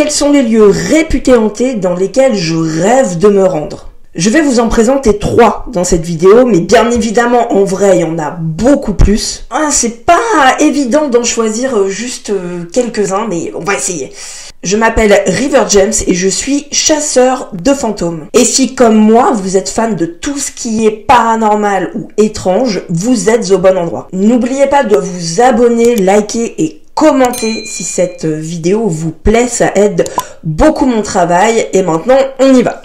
quels sont les lieux réputés hantés dans lesquels je rêve de me rendre? Je vais vous en présenter 3 dans cette vidéo, mais bien évidemment, en vrai, il y en a beaucoup plus. C'est pas évident d'en choisir juste quelques-uns, mais on va essayer. Je m'appelle River James et je suis chasseur de fantômes. Et si, comme moi, vous êtes fan de tout ce qui est paranormal ou étrange, vous êtes au bon endroit. N'oubliez pas de vous abonner, liker et commenter si cette vidéo vous plaît, ça aide beaucoup mon travail. Et maintenant, on y va.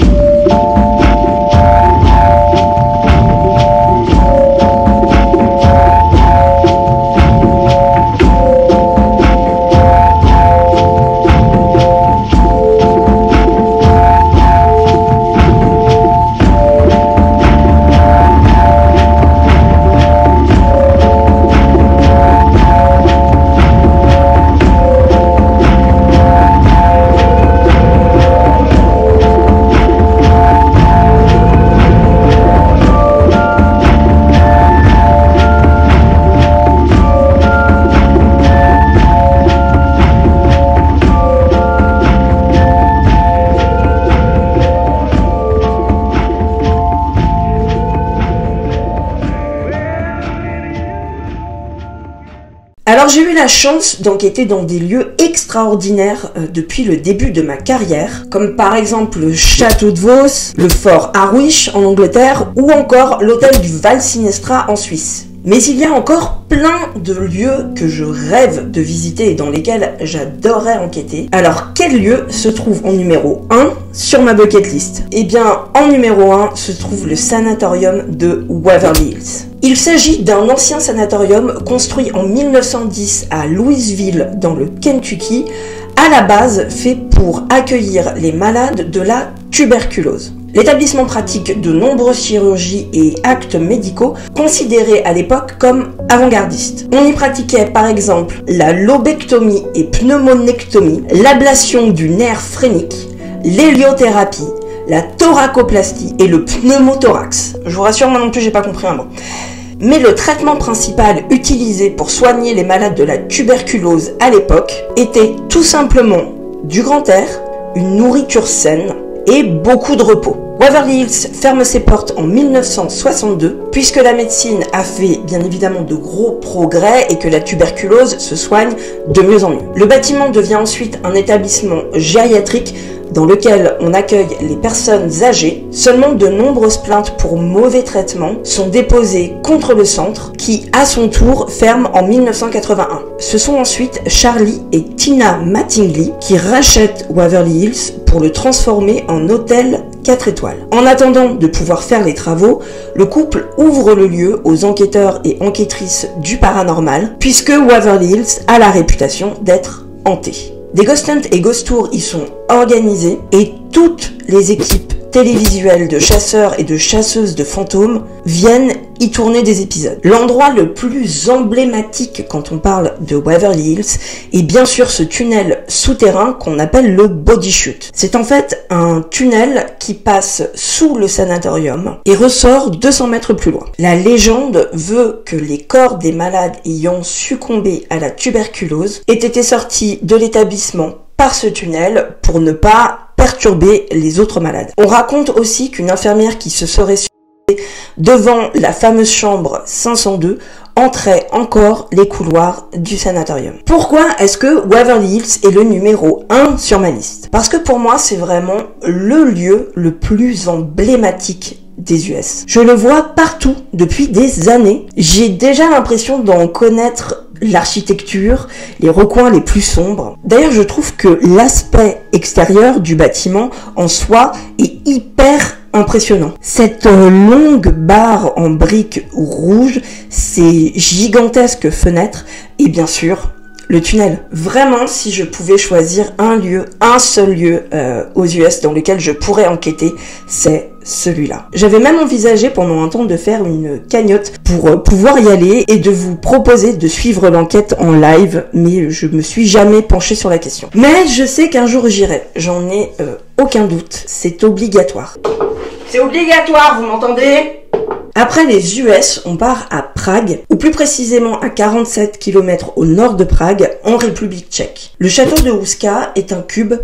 Alors j'ai eu la chance d'enquêter dans des lieux extraordinaires depuis le début de ma carrière, comme par exemple le château de Vos, le fort Harwich en Angleterre ou encore l'hôtel du Val Sinestra en Suisse. Mais il y a encore plein de lieux que je rêve de visiter et dans lesquels j'adorerais enquêter. Alors quel lieu se trouve en numéro 1 sur ma bucket list? Eh bien en numéro 1 se trouve le sanatorium de Waverly Hills. Il s'agit d'un ancien sanatorium construit en 1910 à Louisville dans le Kentucky, à la base fait pour accueillir les malades de la tuberculose. L'établissement pratique de nombreuses chirurgies et actes médicaux considérés à l'époque comme avant-gardistes. On y pratiquait par exemple la lobectomie et pneumonectomie, l'ablation du nerf phrénique, l'héliothérapie, la thoracoplastie et le pneumothorax. Je vous rassure, moi non plus j'ai pas compris un mot. Mais le traitement principal utilisé pour soigner les malades de la tuberculose à l'époque était tout simplement du grand air, une nourriture saine et beaucoup de repos. Waverly Hills ferme ses portes en 1962 puisque la médecine a fait bien évidemment de gros progrès et que la tuberculose se soigne de mieux en mieux. Le bâtiment devient ensuite un établissement gériatrique dans lequel on accueille les personnes âgées. Seulement de nombreuses plaintes pour mauvais traitements sont déposées contre le centre qui, à son tour, ferme en 1981. Ce sont ensuite Charlie et Tina Mattingly qui rachètent Waverly Hills pour le transformer en hôtel 4 étoiles. En attendant de pouvoir faire les travaux, le couple ouvre le lieu aux enquêteurs et enquêtrices du paranormal puisque Waverly Hills a la réputation d'être hanté. Des ghost hunts et ghost tours y sont organisés et toutes les équipes télévisuelles de chasseurs et de chasseuses de fantômes viennent y tourner des épisodes. L'endroit le plus emblématique quand on parle de Waverly Hills est bien sûr ce tunnel souterrain qu'on appelle le body chute. C'est en fait un tunnel qui passe sous le sanatorium et ressort 200 mètres plus loin. La légende veut que les corps des malades ayant succombé à la tuberculose aient été sortis de l'établissement par ce tunnel pour ne pas perturber les autres malades. On raconte aussi qu'une infirmière qui se serait devant la fameuse chambre 502 entrait encore les couloirs du sanatorium. Pourquoi est-ce que Waverly Hills est le numéro 1 sur ma liste? Parce que pour moi, c'est vraiment le lieu le plus emblématique des US. Je le vois partout depuis des années. J'ai déjà l'impression d'en connaître l'architecture, les recoins les plus sombres. D'ailleurs, je trouve que l'aspect extérieur du bâtiment en soi est hyper impressionnant. Cette longue barre en briques rouges, ces gigantesques fenêtres et bien sûr le tunnel. Vraiment, si je pouvais choisir un seul lieu aux US dans lequel je pourrais enquêter, c'est celui-là. J'avais même envisagé pendant un temps de faire une cagnotte pour pouvoir y aller et de vous proposer de suivre l'enquête en live, mais je me suis jamais penchée sur la question. Mais je sais qu'un jour j'irai, j'en ai aucun doute, c'est obligatoire. C'est obligatoire, vous m'entendez ? Après les US, on part à Prague, ou plus précisément à 47 km au nord de Prague, en République tchèque. Le château de Houska est un cube,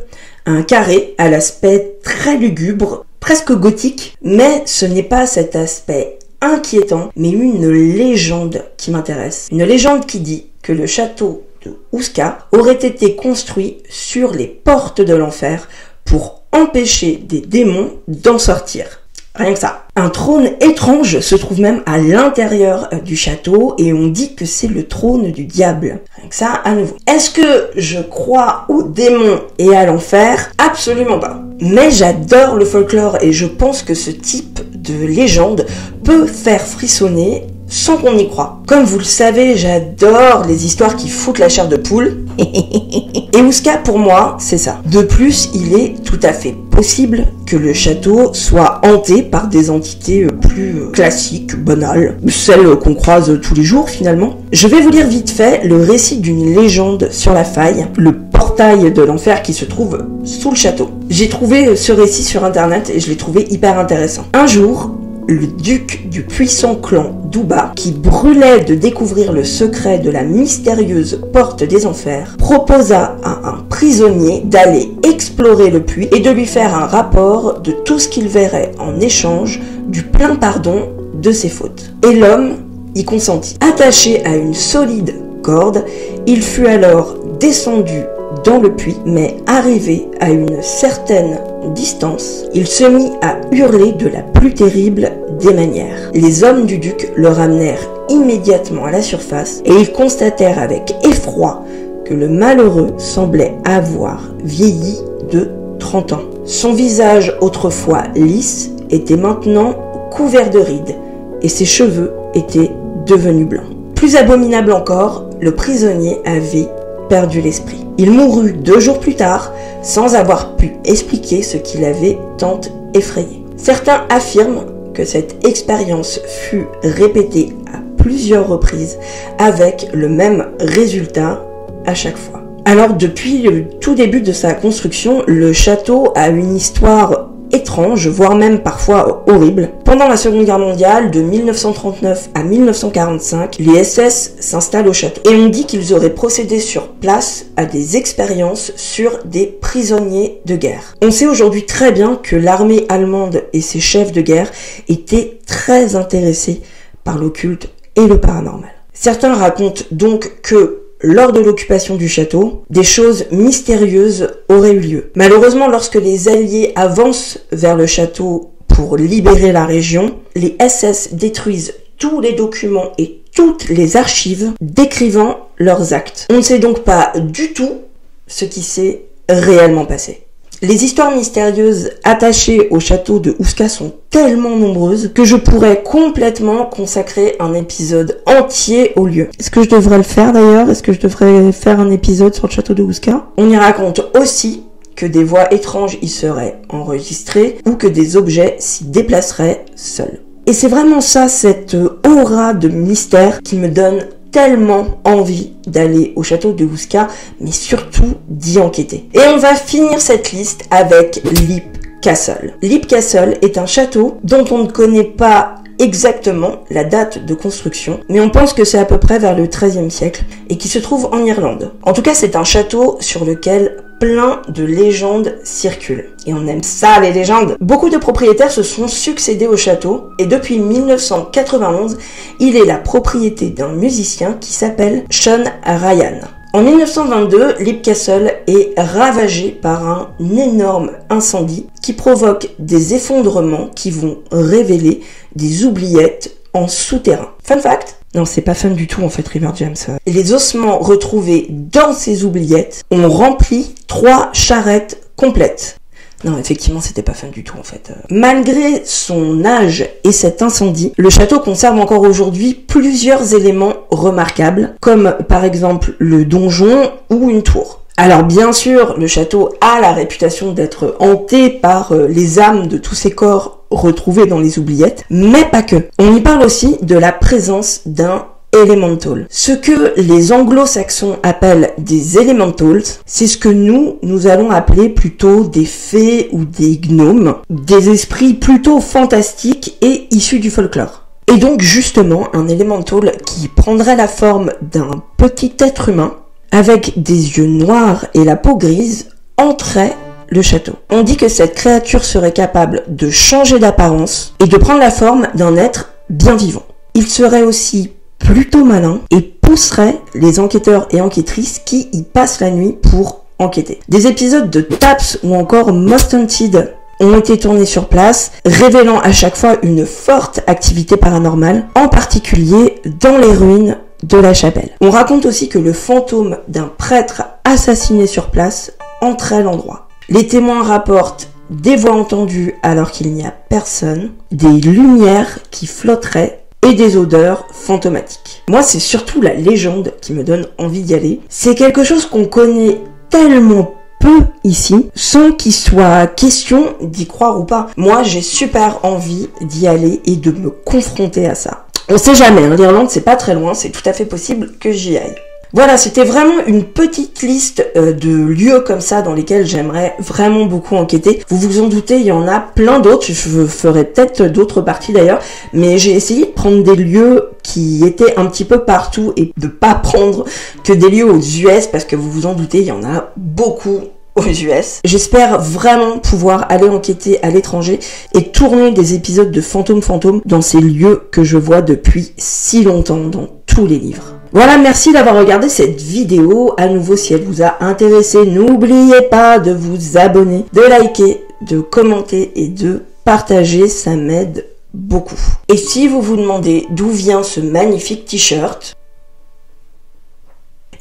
un carré à l'aspect très lugubre, presque gothique, mais ce n'est pas cet aspect inquiétant, mais une légende qui m'intéresse. Une légende qui dit que le château de Houska aurait été construit sur les portes de l'enfer pour empêcher des démons d'en sortir. Rien que ça. Un trône étrange se trouve même à l'intérieur du château et on dit que c'est le trône du diable. Rien que ça, à nouveau. Est-ce que je crois aux démons et à l'enfer? Absolument pas. Mais j'adore le folklore et je pense que ce type de légende peut faire frissonner sans qu'on y croie. Comme vous le savez, j'adore les histoires qui foutent la chair de poule. Et Houska, pour moi, c'est ça. De plus, il est tout à fait possible que le château soit hanté par des entités plus classiques, banales, celles qu'on croise tous les jours finalement. Je vais vous lire vite fait le récit d'une légende sur la faille, le portail de l'enfer qui se trouve sous le château. J'ai trouvé ce récit sur internet et je l'ai trouvé hyper intéressant. Un jour, le duc du puissant clan d'Uba, qui brûlait de découvrir le secret de la mystérieuse porte des enfers, proposa à un prisonnier d'aller explorer le puits et de lui faire un rapport de tout ce qu'il verrait en échange du plein pardon de ses fautes. Et l'homme y consentit. Attaché à une solide corde, il fut alors descendu dans le puits, mais arrivé à une certaine distance, il se mit à hurler de la plus terrible des manières. Les hommes du duc le ramenèrent immédiatement à la surface et ils constatèrent avec effroi que le malheureux semblait avoir vieilli de 30 ans. Son visage, autrefois lisse, était maintenant couvert de rides et ses cheveux étaient devenus blancs. Plus abominable encore, le prisonnier avait perdu l'esprit. Il mourut 2 jours plus tard, sans avoir pu expliquer ce qui l'avait tant effrayé. Certains affirment que cette expérience fut répétée à plusieurs reprises, avec le même résultat à chaque fois. Alors, depuis le tout début de sa construction, le château a une histoire étrange, voire même parfois horrible. Pendant la Seconde Guerre mondiale, de 1939 à 1945, les SS s'installent au château. Et on dit qu'ils auraient procédé sur place à des expériences sur des prisonniers de guerre. On sait aujourd'hui très bien que l'armée allemande et ses chefs de guerre étaient très intéressés par l'occulte et le paranormal. Certains racontent donc que lors de l'occupation du château, des choses mystérieuses auraient eu lieu. Malheureusement, lorsque les Alliés avancent vers le château pour libérer la région, les SS détruisent tous les documents et toutes les archives décrivant leurs actes. On ne sait donc pas du tout ce qui s'est réellement passé. Les histoires mystérieuses attachées au château de Houska sont tellement nombreuses que je pourrais complètement consacrer un épisode entier au lieu. Est-ce que je devrais le faire d'ailleurs? Est-ce que je devrais faire un épisode sur le château de Houska? On y raconte aussi que des voix étranges y seraient enregistrées ou que des objets s'y déplaceraient seuls. Et c'est vraiment ça, cette aura de mystère qui me donne tellement envie d'aller au château de Houska, mais surtout d'y enquêter. Et on va finir cette liste avec Leap Castle. Leap Castle est un château dont on ne connaît pas exactement la date de construction, mais on pense que c'est à peu près vers le XIIIe siècle et qui se trouve en Irlande. En tout cas, c'est un château sur lequel plein de légendes circulent. Et on aime ça, les légendes. Beaucoup de propriétaires se sont succédés au château et depuis 1991, il est la propriété d'un musicien qui s'appelle Sean Ryan. En 1922, Leap Castle est ravagé par un énorme incendie qui provoque des effondrements qui vont révéler des oubliettes en souterrain. Fun fact? Non, c'est pas fun du tout en fait, River James. Les ossements retrouvés dans ces oubliettes ont rempli 3 charrettes complètes. Non, effectivement, c'était pas fun du tout en fait. Malgré son âge et cet incendie, le château conserve encore aujourd'hui plusieurs éléments remarquables, comme par exemple le donjon ou une tour. Alors bien sûr, le château a la réputation d'être hanté par les âmes de tous ces corps retrouvés dans les oubliettes, mais pas que. On y parle aussi de la présence d'un elemental. Ce que les anglo-saxons appellent des elementals, c'est ce que nous allons appeler plutôt des fées ou des gnomes, des esprits plutôt fantastiques et issus du folklore. Et donc justement, un Elemental qui prendrait la forme d'un petit être humain avec des yeux noirs et la peau grise entrait le château. On dit que cette créature serait capable de changer d'apparence et de prendre la forme d'un être bien vivant. Il serait aussi plutôt malin et pousserait les enquêteurs et enquêtrices qui y passent la nuit pour enquêter. Des épisodes de Taps ou encore Most Haunted ont été tournés sur place, révélant à chaque fois une forte activité paranormale, en particulier dans les ruines de la chapelle. On raconte aussi que le fantôme d'un prêtre assassiné sur place entrait l'endroit. Les témoins rapportent des voix entendues alors qu'il n'y a personne, des lumières qui flotteraient et des odeurs fantomatiques. Moi, c'est surtout la légende qui me donne envie d'y aller. C'est quelque chose qu'on connaît tellement peu ici, sans qu'il soit question d'y croire ou pas. Moi, j'ai super envie d'y aller et de me confronter à ça. On sait jamais, hein, l'Irlande c'est pas très loin, c'est tout à fait possible que j'y aille. Voilà, c'était vraiment une petite liste de lieux comme ça dans lesquels j'aimerais vraiment beaucoup enquêter. Vous vous en doutez, il y en a plein d'autres, je ferai peut-être d'autres parties d'ailleurs, mais j'ai essayé de prendre des lieux qui étaient un petit peu partout et de pas prendre que des lieux aux US parce que vous vous en doutez, il y en a beaucoup aux US. J'espère vraiment pouvoir aller enquêter à l'étranger et tourner des épisodes de Fantôme dans ces lieux que je vois depuis si longtemps dans tous les livres. Voilà, merci d'avoir regardé cette vidéo. À nouveau, si elle vous a intéressé, n'oubliez pas de vous abonner, de liker, de commenter et de partager, ça m'aide beaucoup. Et si vous vous demandez d'où vient ce magnifique t-shirt,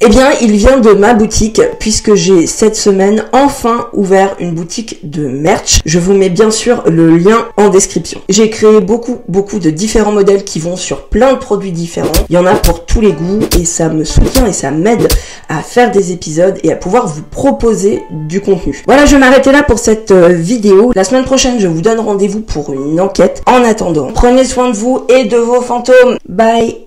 eh bien, il vient de ma boutique, puisque j'ai cette semaine enfin ouvert une boutique de merch. Je vous mets bien sûr le lien en description. J'ai créé beaucoup de différents modèles qui vont sur plein de produits différents. Il y en a pour tous les goûts et ça me soutient et ça m'aide à faire des épisodes et à pouvoir vous proposer du contenu. Voilà, je vais m'arrêter là pour cette vidéo. La semaine prochaine, je vous donne rendez-vous pour une enquête. En attendant, prenez soin de vous et de vos fantômes. Bye!